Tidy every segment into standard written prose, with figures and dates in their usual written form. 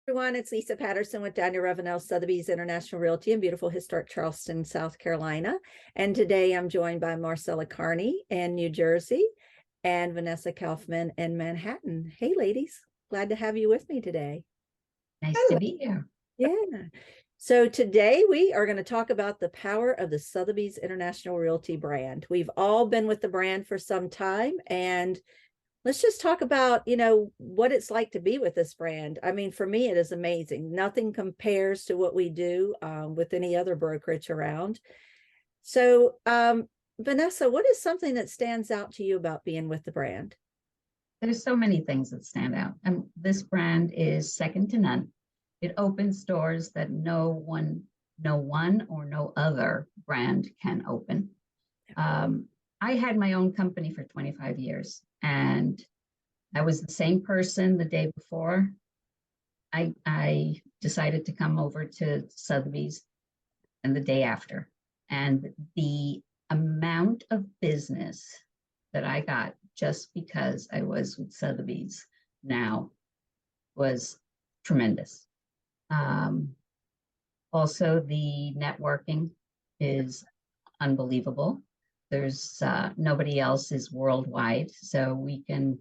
Everyone, it's Lisa Patterson with Daniel Ravenel, Sotheby's International Realty in beautiful historic Charleston, South Carolina. And today I'm joined by Marcella Carney in New Jersey and Vannessa Kaufman in Manhattan. Hey, ladies, glad to have you with me today. Nice to be here. Yeah. So today we are going to talk about the power of the Sotheby's International Realty brand. We've all been with the brand for some time, and let's just talk about, what it's like to be with this brand. I mean, for me, it is amazing. Nothing compares to what we do with any other brokerage around. So, Vannessa, what is something that stands out to you about being with the brand? There's so many things that stand out, and this brand is second to none. It opens doors that no one or no other brand can open. I had my own company for 25 years, and I was the same person the day before I decided to come over to Sotheby's, and the day after. And the amount of business that I got just because I was with Sotheby's now was tremendous. Also, the networking is unbelievable. There's nobody else is worldwide, so we can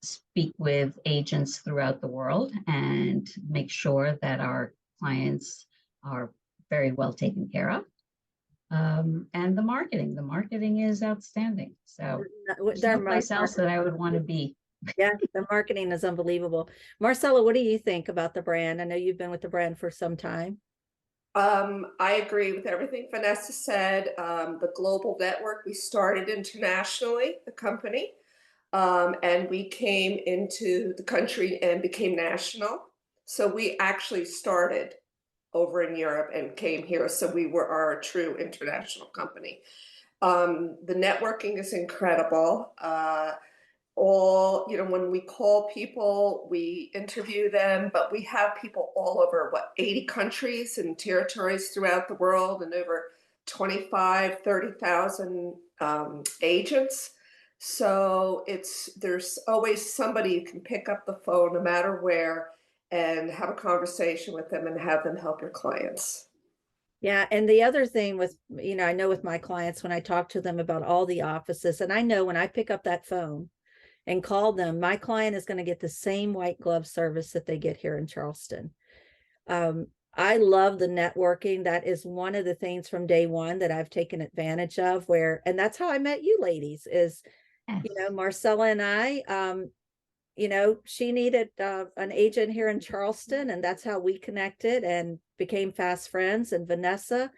speak with agents throughout the world and make sure that our clients are very well taken care of. And the marketing is outstanding. So there's no place else that I would want to be. Yeah, the marketing is unbelievable. Marcella, what do you think about the brand? I know you've been with the brand for some time. I agree with everything Vannessa said. The global network, we started internationally, the company, and we came into the country and became national. So we actually started over in Europe and came here. So we were our true international company. The networking is incredible. When we call people, we interview them, but we have people all over 80 countries and territories throughout the world, and over 30,000 agents. So there's always somebody you can pick up the phone no matter where and have a conversation with them and have them help your clients. Yeah. And the other thing with, I know with my clients, when I talk to them about all the offices, and I know when I pick up that phone and call them, my client is going to get the same white glove service that they get here in Charleston. I love the networking. That is one of the things from day one that I've taken advantage of, and that's how I met you ladies is, Marcella and I, she needed an agent here in Charleston, and that's how we connected and became fast friends. And Vannessa,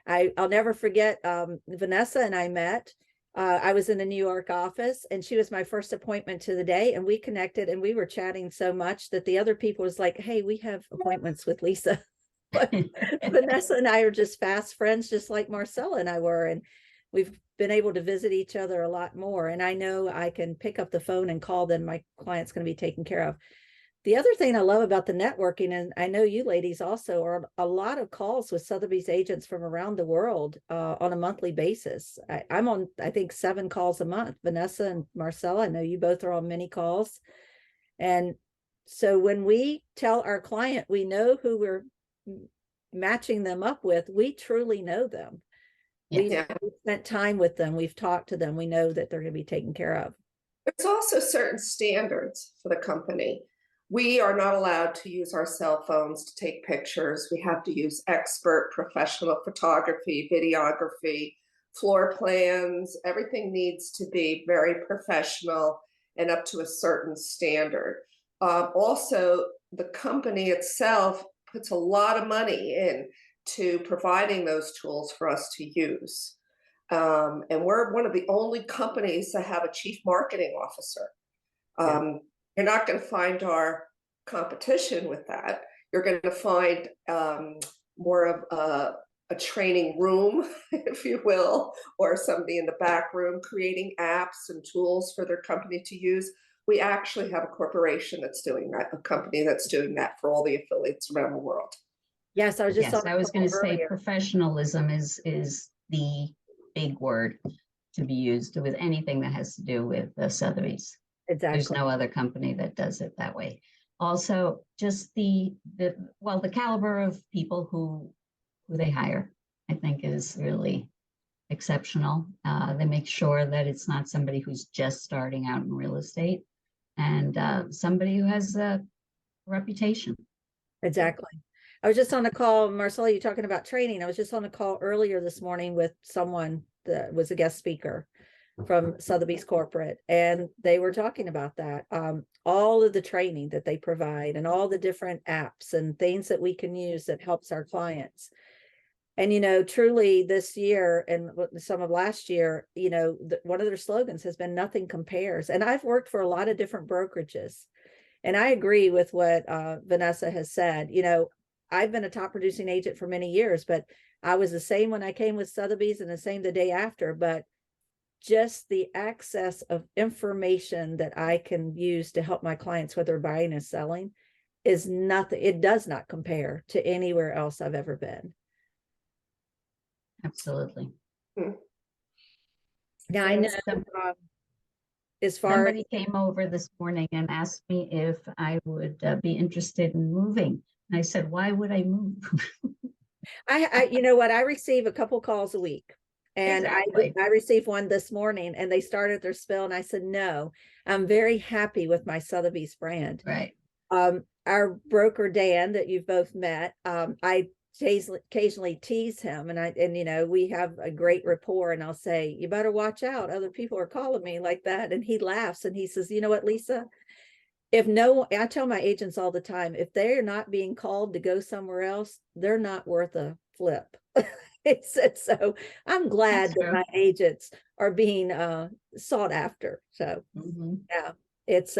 I'll never forget, Vannessa and I met. I was in the New York office, and she was my first appointment to the day, and we connected, and we were chatting so much that the other people was like, hey, we have appointments with Lisa. But Vannessa and I are just fast friends, just like Marcella and I were, and we've been able to visit each other a lot more. And I know I can pick up the phone and call, then my client's going to be taken care of. The other thing I love about the networking, and I know you ladies also, are a lot of calls with Sotheby's agents from around the world on a monthly basis. I'm on, I think, 7 calls a month. Vannessa and Marcella, I know you both are on many calls. And so when we tell our client we know who we're matching them up with, we truly know them. We've spent time with them. We've talked to them. We know that they're going to be taken care of. There's also certain standards for the company. We are not allowed to use our cell phones to take pictures. We have to use expert professional photography, videography, floor plans. Everything needs to be very professional and up to a certain standard. Also, the company itself puts a lot of money into providing those tools for us to use. And we're one of the only companies that have a chief marketing officer. You're not going to find our competition with that. You're going to find more of a training room, if you will, or somebody in the back room creating apps and tools for their company to use. We actually have a corporation that's doing that, a company that's doing that for all the affiliates around the world. Yes, I was going to say professionalism is the big word to be used with anything that has to do with Sotheby's. Exactly. There's no other company that does it that way. Also, just the caliber of people who they hire, I think, is really exceptional. They make sure that it's not somebody who's just starting out in real estate, and somebody who has a reputation. Exactly. I was just on a call, Marcella, you talking about training. I was just on a call earlier this morning with someone that was a guest speaker from Sotheby's corporate, and they were talking about that. All of the training that they provide and all the different apps and things that we can use that helps our clients. And, you know, truly this year and some of last year, you know, one of their slogans has been nothing compares. And I've worked for a lot of different brokerages. And I agree with what Vannessa has said. You know, I've been a top producing agent for many years, but I was the same when I came with Sotheby's and the same the day after. But just the access of information that I can use to help my clients, whether buying and selling, is nothing. It does not compare to anywhere else I've ever been. Absolutely. Now I know as far somebody came over this morning and asked me if I would be interested in moving. And I said, why would I move? I you know what, I receive a couple calls a week. And Exactly. I received one this morning and they started their spill and I said, no, I'm very happy with my Sotheby's brand. Right. Our broker, Dan, that you've both met, I occasionally tease him and you know, we have a great rapport and I'll say, you better watch out. Other people are calling me like that. And he laughs and he says, you know what, Lisa, I tell my agents all the time, if they're not being called to go somewhere else, they're not worth a flip. So I'm glad that my agents are being sought after. So yeah, it's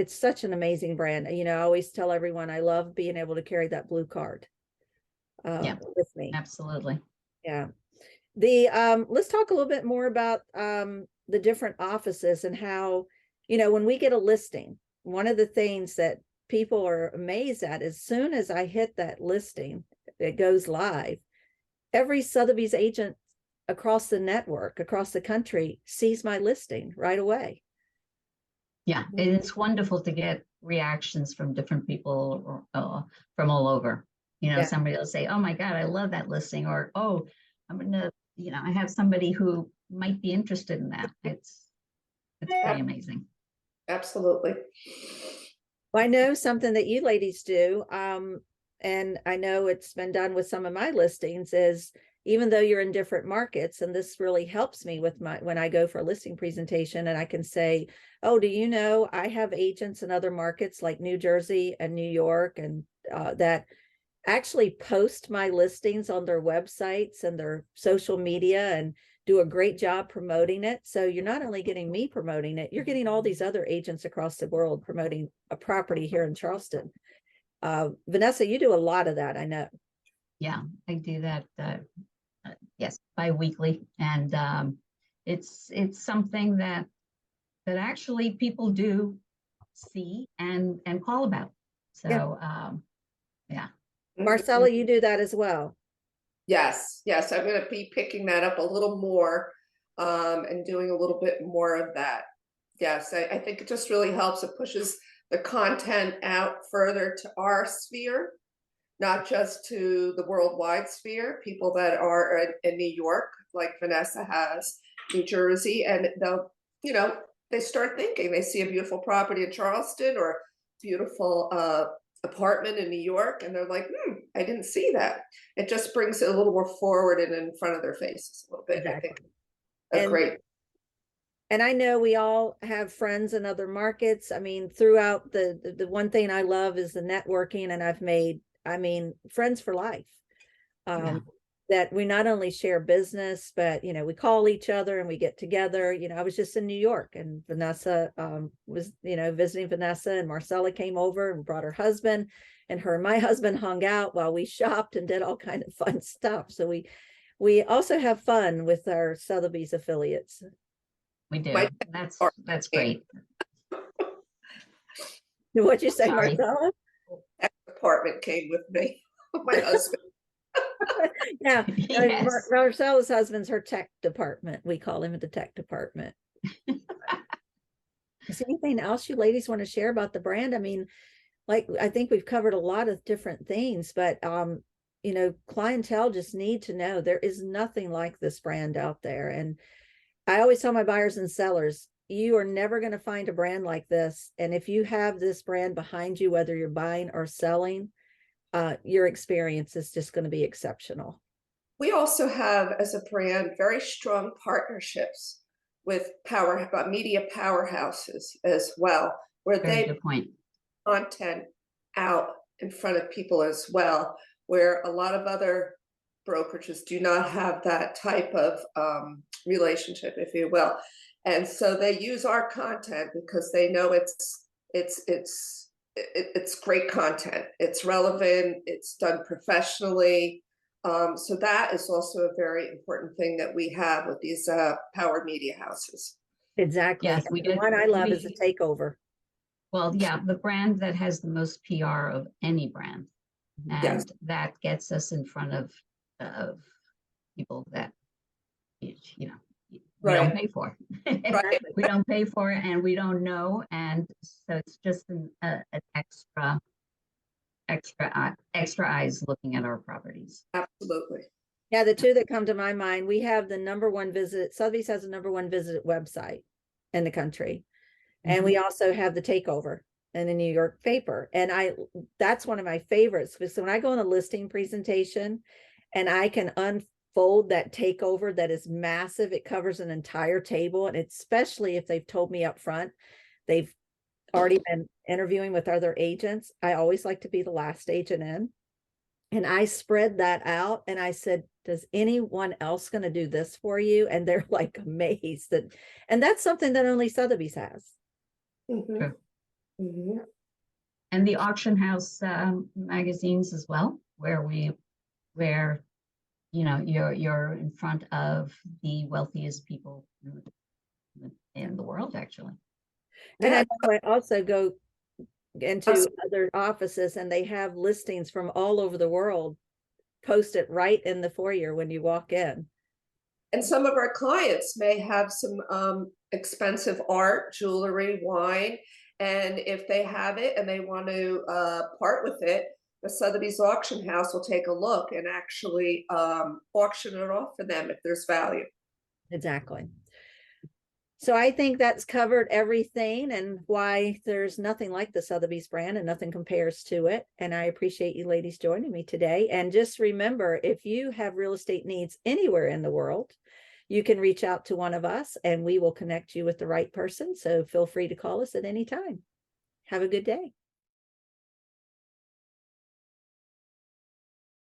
such an amazing brand. You know, I always tell everyone I love being able to carry that blue card with me. Absolutely. Yeah. Let's talk a little bit more about the different offices and how, you know, when we get a listing, one of the things that people are amazed at, as soon as I hit that listing, it goes live, every Sotheby's agent across the network, across the country, sees my listing right away. Yeah, it's wonderful to get reactions from different people from all over. You know, somebody will say, oh my God, I love that listing, or, oh, I'm gonna, you know, I have somebody who might be interested in that. It's pretty amazing. Absolutely. Well, I know something that you ladies do, and I know it's been done with some of my listings, is even though you're in different markets, and this really helps me with when I go for a listing presentation and I can say, oh, do you know, I have agents in other markets like New Jersey and New York, and that actually post my listings on their websites and their social media and do a great job promoting it. So you're not only getting me promoting it, you're getting all these other agents across the world promoting a property here in Charleston. Vannessa, you do a lot of that, I know. Yeah, I do that. Yes, bi-weekly, and it's something that actually people do see and call about. So yeah. Marcella, you do that as well. Yes, I'm going to be picking that up a little more and doing a little bit more of that. Yes, I think it just really helps. It pushes the content out further to our sphere, not just to the worldwide sphere, people that are in New York, like Vannessa has, New Jersey, and they'll, you know, they start thinking, they see a beautiful property in Charleston or beautiful apartment in New York, and they're like, I didn't see that. It just brings it a little more forward and in front of their faces a little bit. Exactly. I think great. And I know we all have friends in other markets. I mean, throughout the one thing I love is the networking, and I've made, I mean, friends for life. That we not only share business, but, you know, we call each other and we get together. You know, I was just in New York and Vannessa was, you know, visiting Vannessa, and Marcella came over and brought her husband, and her and my husband hung out while we shopped and did all kind of fun stuff. So we also have fun with our Sotheby's affiliates. We do. That's great. What'd you say, Marcella? Apartment came with me, my husband. Yeah, yes. Marcella's husband's her tech department. We call him the tech department. Is there anything else you ladies want to share about the brand? I mean, like, I think we've covered a lot of different things, but clientele just need to know there is nothing like this brand out there. And I always tell my buyers and sellers, you are never going to find a brand like this. And if you have this brand behind you, whether you're buying or selling, your experience is just going to be exceptional. We also have, as a brand, very strong partnerships with media powerhouses as well, where Very they good point. content out in front of people as well, where a lot of other brokerages do not have that type of relationship, if you will. And so they use our content because they know it's great content. It's relevant. It's done professionally. So that is also a very important thing that we have with these power media houses. Exactly. Yes, And the one I love is a takeover. Well, yeah, the brand that has the most PR of any brand. And Yes. that gets us in front of people that, we don't pay for. Right. We don't pay for it and we don't know. And so it's just an extra eyes looking at our properties. Absolutely. Yeah, the two that come to my mind, we have the #1 visit. Sotheby's has the #1 visited website in the country. And we also have the takeover in the New York paper. And that's one of my favorites, because when I go on a listing presentation and I can unfold that takeover that is massive, it covers an entire table. And especially if they've told me up front, they've already been interviewing with other agents. I always like to be the last agent in. And I spread that out and I said, does anyone else going to do this for you? And they're like amazed and that's something that only Sotheby's has. Mm-hmm. Sure. Mm-hmm. And the auction house magazines as well, where you're in front of the wealthiest people in the world, actually. And Yeah. I also go into other offices and they have listings from all over the world posted right in the foyer when you walk in. And some of our clients may have some expensive art, jewelry, wine, and if they have it and they want to part with it, the Sotheby's auction house will take a look and actually auction it off for them if there's value. Exactly. So I think that's covered everything and why there's nothing like the Sotheby's brand and nothing compares to it. And I appreciate you ladies joining me today. And just remember, if you have real estate needs anywhere in the world, you can reach out to one of us and we will connect you with the right person. So feel free to call us at any time. Have a good day.